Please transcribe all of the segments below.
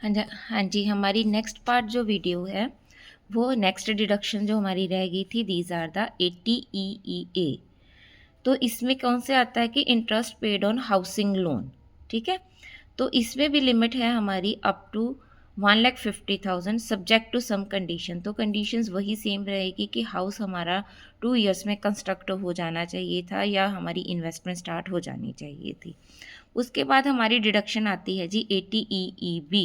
हाँ जी, हमारी next part जो वीडियो है, वो नेक्स्ट डिडक्शन जो हमारी रह गई थी, दीज आर द 80 EEA। तो इसमें कौन से आता है कि interest paid on housing loan, ठीक है। तो इसमें भी लिमिट है हमारी up to 1,50,000 subject to some condition. तो कंडीशंस वही सेम रहेगी कि हाउस हमारा 2 इयर्स में कंस्ट्रक्ट हो जाना चाहिए था या हमारी इन्वेस्टमेंट स्टार्ट हो जानी चाहिए थी। उसके बाद हमारी डिडक्शन आती है जी 80 EEB,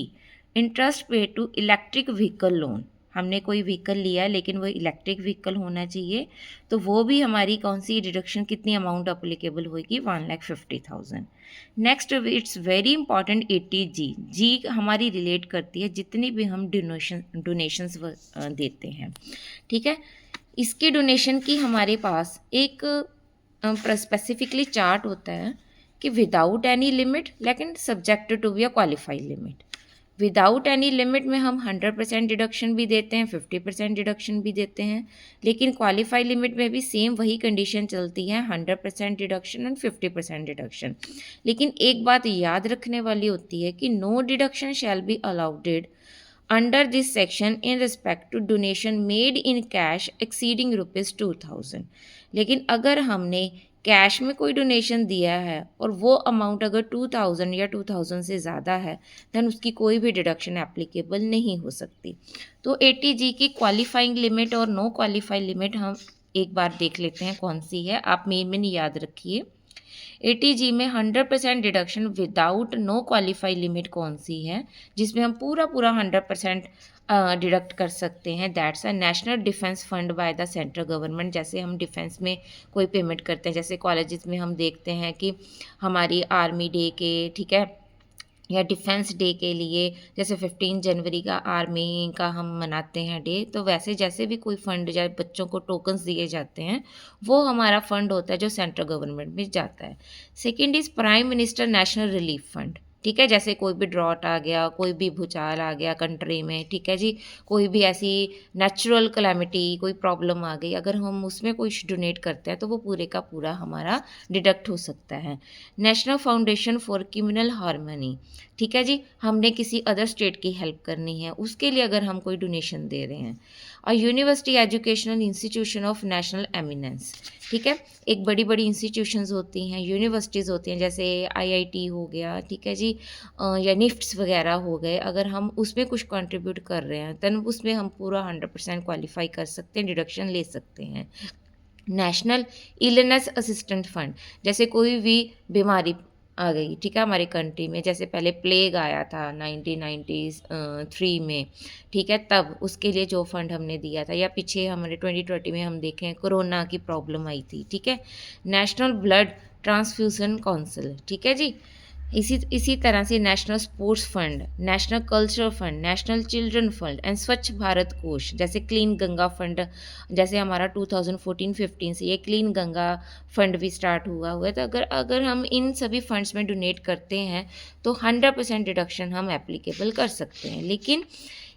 इंटरेस्ट पे टू इलेक्ट्रिक व्हीकल लोन। हमने कोई व्हीकल लिया है लेकिन वो इलेक्ट्रिक व्हीकल होना चाहिए, तो वो भी हमारी कौन सी डिडक्शन कितनी अमाउंट अप्लीकेबल होगी, 1,50,000। Next it's very important 80G। जी हमारी रिलेट करती है जितनी भी हम डोनेशंस देते हैं, ठीक है। इसकी डोनेशन की हमारे पास एक स्पेसिफिकली चार्ट होता है कि विदाउट एनी लिमिट लेकिन subject to be a qualified limit. Without any limit में हम 100% डिडक्शन भी देते हैं, 50% डिडक्शन भी देते हैं, लेकिन क्वालिफाइड लिमिट में भी सेम वही कंडीशन चलती है, 100% डिडक्शन एंड 50% डिडक्शन। लेकिन एक बात याद रखने वाली होती है कि no deduction shall be allowed under this section in respect to donation made in cash exceeding ₹2,000। लेकिन अगर हमने कैश में कोई डोनेशन दिया है और वो अमाउंट अगर 2,000 या 2,000 से ज़्यादा है, देन उसकी कोई भी डिडक्शन एप्लीकेबल नहीं हो सकती। तो 80G की क्वालिफाइंग लिमिट और नो क्वालिफाइड लिमिट हम एक बार देख लेते हैं कौन सी है। आप मेन याद रखिए, 80G में 100% deduction without no qualified limit कौन सी है, जिसमें हम पूरा पूरा 100% डिडक्ट कर सकते हैं। That's a national defence fund by the central government. जैसे हम डिफेंस में कोई पेमेंट करते हैं, जैसे कॉलेजेस में हम देखते हैं कि हमारी आर्मी डे के, ठीक है, या डिफेंस डे के लिए, जैसे 15 जनवरी का आर्मी का हम मनाते हैं डे, तो वैसे जैसे भी कोई फंड या बच्चों को टोकन्स दिए जाते हैं, वो हमारा फंड होता है जो सेंट्रल गवर्नमेंट में जाता है। Second is prime minister national relief fund, ठीक है। जैसे कोई भी ड्रॉट आ गया, कोई भी भूचाल आ गया कंट्री में, ठीक है जी, कोई भी ऐसी नेचुरल कैलामिटी, कोई प्रॉब्लम आ गई, अगर हम उसमें कुछ डोनेट करते हैं तो वो पूरे का पूरा हमारा डिडक्ट हो सकता है। National foundation for criminal harmony, ठीक है जी, हमने किसी अदर स्टेट की हेल्प करनी है, उसके लिए अगर हम कोई डोनेशन दे रहे हैं। और university educational institution of national eminence, ठीक है, एक बड़ी बड़ी इंस्टीट्यूशंस होती हैं, यूनिवर्सिटीज़ होती हैं, जैसे आईआईटी हो गया, ठीक है जी, या निफ्ट्स वगैरह हो गए। अगर हम उसमें कुछ कंट्रीब्यूट कर रहे हैं तब उसमें हम पूरा 100% क्वालिफाई कर सकते हैं, डिडक्शन ले सकते हैं। नेशनल इलनेस असिस्टेंट फंड, जैसे कोई भी बीमारी आ गई, ठीक है, हमारी कंट्री में, जैसे पहले प्लेग आया था 1993 में, ठीक है, तब उसके लिए जो फंड हमने दिया था, या पीछे हमारे 2020 में हम देखें कोरोना की प्रॉब्लम आई थी, ठीक है। नेशनल ब्लड ट्रांसफ्यूजन काउंसिल, ठीक है जी। इसी तरह से national sports fund, national cultural fund, national children fund and स्वच्छ भारत कोष, जैसे क्लीन गंगा फंड, जैसे हमारा 2014-15 से ये क्लीन गंगा फंड भी स्टार्ट हुआ है। तो अगर हम इन सभी फंड्स में डोनेट करते हैं तो 100% डिडक्शन हम एप्लीकेबल कर सकते हैं। लेकिन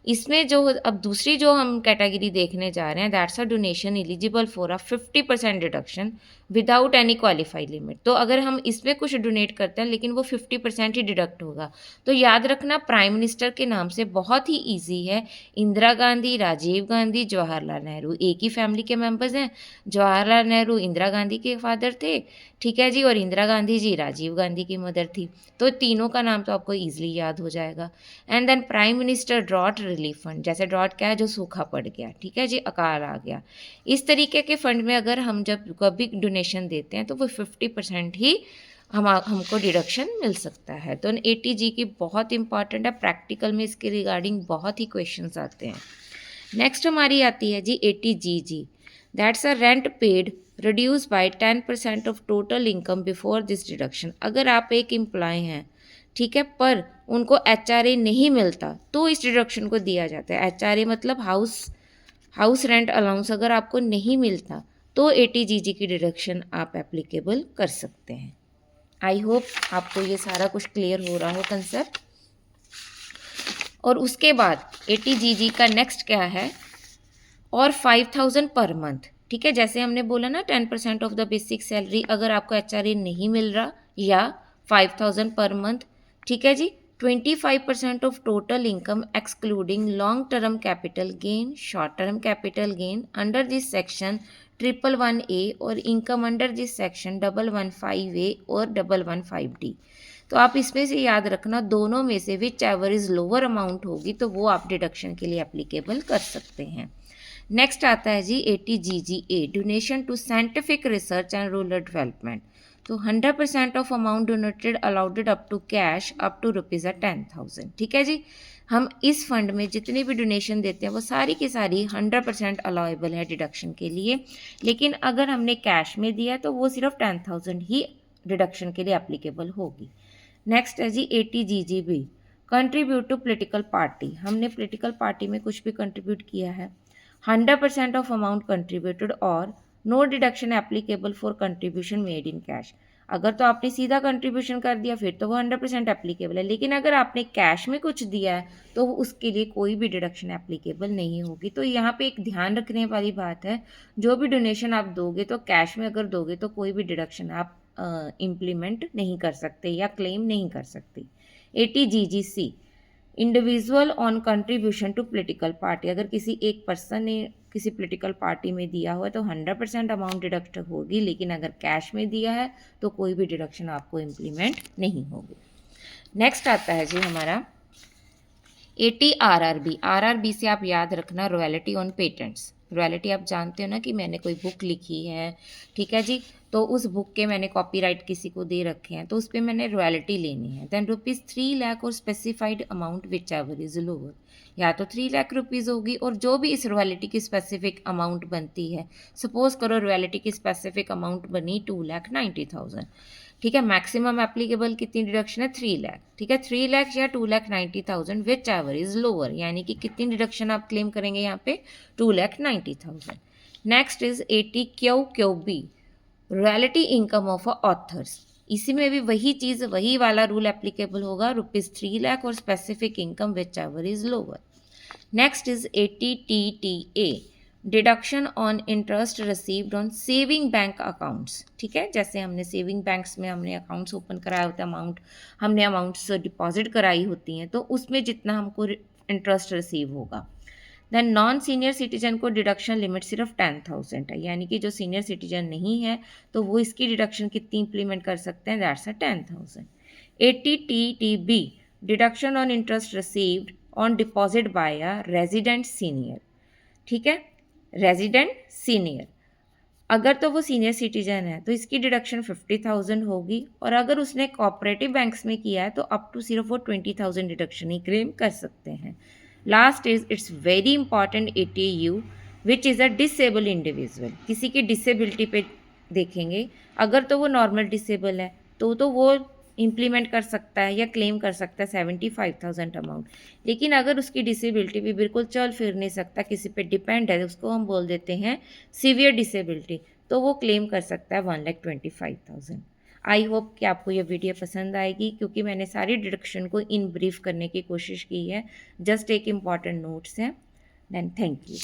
इसमें जो अब दूसरी जो हम कैटेगरी देखने जा रहे हैं, that's a donation eligible for a 50% deduction without any qualified limit. तो अगर हम इसमें कुछ डोनेट करते हैं लेकिन वो 50% ही डिडक्ट होगा, तो याद रखना प्राइम मिनिस्टर के नाम से बहुत ही ईजी है। इंदिरा गांधी, राजीव गांधी, जवाहरलाल नेहरू एक ही फैमिली के मेंबर्स हैं। जवाहरलाल नेहरू इंदिरा गांधी के फादर थे, ठीक है जी, और इंदिरा गांधी जी राजीव गांधी की मदर थी। तो तीनों का नाम तो आपको ईजिली याद हो जाएगा। And then prime minister drought relief fund, जैसे ड्रॉट क्या है, जो सूखा पड़ गया, ठीक है जी, अकाल आ गया। इस तरीके के फंड में अगर हम जब कभी डोनेशन देते हैं तो वो 50% ही हमको डिडक्शन मिल सकता है। तो 80G की बहुत इंपॉर्टेंट है, प्रैक्टिकल में इसके रिगार्डिंग बहुत ही क्वेश्चंस आते हैं। नेक्स्ट हमारी आती है जी 80GG, that's a rent paid reduce by 10% of total income before this deduction. अगर आप एक एम्प्लॉय हैं, ठीक है, पर उनको HRA नहीं मिलता तो इस डिडक्शन को दिया जाता है। HRA मतलब हाउस रेंट अलाउंस अगर आपको नहीं मिलता तो 80GG की डिडक्शन आप एप्लीकेबल कर सकते हैं। आई होप आपको ये सारा कुछ क्लियर हो रहा हो कंसेप्ट। और उसके बाद 80GG का नेक्स्ट क्या है, और 5,000 पर मंथ, ठीक है। जैसे हमने बोला ना 10% ऑफ द बेसिक सैलरी, अगर आपको HRA नहीं मिल रहा, या 5,000 पर मंथ, ठीक है जी, 25% of total income excluding long term capital gain, short term capital gain under this section 111A और income under this section 115A और 115D। तो आप इसमें से याद रखना, दोनों में से which ever is lower amount होगी तो वो आप डिडक्शन के लिए एप्लीकेबल कर सकते हैं। नेक्स्ट आता है जी 80GGA, donation to scientific research and rural development. तो 100% of amount donated allowed up to cash up to ₹10,000। ठीक है जी, हम इस फंड में जितनी भी डोनेशन देते हैं वो सारी की सारी 100% अलाउेबल है डिडक्शन के लिए, लेकिन अगर हमने कैश में दिया तो वो सिर्फ 10,000 ही डिडक्शन के लिए एप्लीकेबल होगी। नेक्स्ट है जी 80GGB, contribute to political party. हमने पोलिटिकल पार्टी में कुछ भी कंट्रीब्यूट किया है, 100% ऑफ अमाउंट कंट्रीब्यूटेड और no deduction applicable for contribution made in cash. अगर तो आपने सीधा कंट्रीब्यूशन कर दिया फिर तो वो 100% एप्लीकेबल है, लेकिन अगर आपने कैश में कुछ दिया है तो उसके लिए कोई भी डिडक्शन एप्लीकेबल नहीं होगी। तो यहाँ पे एक ध्यान रखने वाली बात है, जो भी डोनेशन आप दोगे तो कैश में अगर दोगे तो कोई भी डिडक्शन आप इम्प्लीमेंट नहीं कर सकते या क्लेम नहीं कर सकते। 80GGC, individual on contribution to political party. अगर किसी एक पर्सन ने किसी पोलिटिकल पार्टी में दिया हुआ है तो 100% अमाउंट डिडक्ट होगी, लेकिन अगर कैश में दिया है तो कोई भी डिडक्शन आपको इम्प्लीमेंट नहीं होगी। नेक्स्ट आता है जी हमारा 80 RRB से आप याद रखना रॉयल्टी ऑन पेटेंट्स। रॉयल्टी आप जानते हो ना कि मैंने कोई बुक लिखी है, ठीक है जी, तो उस बुक के मैंने कॉपीराइट किसी को दे रखे हैं तो उस पर मैंने रॉयल्टी लेनी है। देन ₹3 लाख और specified amount which ever is lower, या तो 3 लाख रुपीज़ होगी और जो भी इस रॉयल्टी की स्पेसिफिक अमाउंट बनती है, सपोज करो रॉयल्टी की स्पेसिफिक अमाउंट बनी 2,90,000, ठीक है, मैक्सिमम एप्लीकेबल कितनी डिडक्शन है 3 लाख, ठीक है, 3 लाख या 2,90,000 विच एवर इज लोअर, यानी कि कितनी डिडक्शन आप क्लेम करेंगे यहाँ पे 2,90,000। Next is 80QQB, royalty income of authors. इसी में भी वही चीज़, वही वाला रूल एप्लीकेबल होगा, ₹3 लाख और specific income which ever is lower. Next is 80TTA, deduction on interest received on saving bank accounts. ठीक है, जैसे हमने सेविंग बैंक्स में हमने अकाउंट्स ओपन कराया होता है, हमने अमाउंट्स डिपॉजिट कराई होती हैं, तो उसमें जितना हमको इंटरेस्ट रिसीव होगा। देन नॉन सीनियर सिटीजन को डिडक्शन लिमिट सिर्फ 10,000 है, यानी कि जो सीनियर सिटीजन नहीं है तो वो इसकी डिडक्शन कितनी इंप्लीमेंट कर सकते हैं, that's 10,000। 80TTB, deduction on interest received on deposit by a resident senior. ठीक है, रेजिडेंट सीनियर, अगर तो वो सीनियर सिटीजन है तो इसकी डिडक्शन 50,000 होगी, और अगर उसने कोऑपरेटिव बैंक्स में किया है तो अप टू सिर्फ वो 20,000 डिडक्शन ही क्लेम कर सकते हैं। Last is it's very important 80U, which is a disable individual. किसी की डिसेबिलिटी पे देखेंगे, अगर तो वो नॉर्मल डिसेबल है तो वो इम्प्लीमेंट कर सकता है या क्लेम कर सकता है 75,000 अमाउंट, लेकिन अगर उसकी डिसेबिलिटी भी बिल्कुल चल फिर नहीं सकता, किसी पे डिपेंड है, उसको हम बोल देते हैं सीवियर डिसेबिलिटी, तो वो क्लेम कर सकता है 1,25,000। आई होप कि आपको ये वीडियो पसंद आएगी, क्योंकि मैंने सारी डिडक्शन को इन ब्रीफ करने की कोशिश की है, जस्ट एक इम्पॉर्टेंट नोट्स हैं। Then thank you.